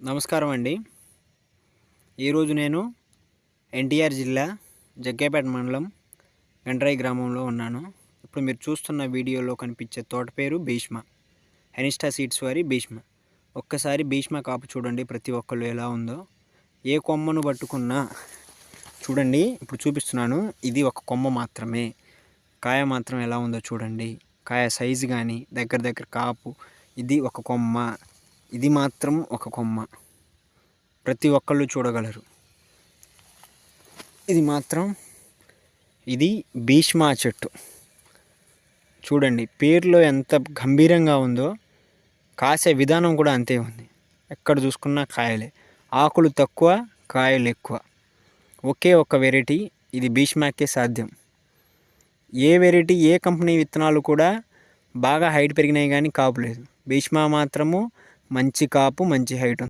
నమస్కారం అండి. ఈరోజు నేను ఎన్టీఆర్ జిల్లా జగ్గయ్యపేట మండలం గండ్రాయి గ్రామంలో ఉన్నాను. ఇప్పుడు మీరు చూస్తున్న వీడియోలో కనిపించే తోట పేరు భీష్మ. హెనిస్టా సీడ్స్ వారి భీష్మ. ఒక్కసారి భీష్మ కాపు చూడండి ప్రతి ఒక్కళ్ళు ఎలా ఉందో. ఏ కొమ్మను పట్టుకున్నా చూడండి, ఇప్పుడు చూపిస్తున్నాను. ఇది ఒక కొమ్మ మాత్రమే. కాయ మాత్రం ఎలా ఉందో చూడండి. కాయ సైజు కానీ దగ్గర కాపు. ఇది ఒక కొమ్మ, ఇది మాత్రం ఒక కొమ్మ. ప్రతి ఒక్కళ్ళు చూడగలరు. ఇది భీష్మ చెట్టు చూడండి. పేరులో ఎంత గంభీరంగా ఉందో, కాసే విధానం కూడా అంతే ఉంది. ఎక్కడ చూసుకున్నా కాయలే, ఆకులు తక్కువ, కాయలు ఎక్కువ. ఒకే ఒక వెరైటీ, ఇది భీష్మకే సాధ్యం. ఏ వెరైటీ, ఏ కంపెనీ విత్తనాలు కూడా బాగా హైట్ పెరిగినాయి కానీ కాపు లేదు. భీష్మ మాత్రము మంచి కాపు, మంచి హైట్ ఉంది.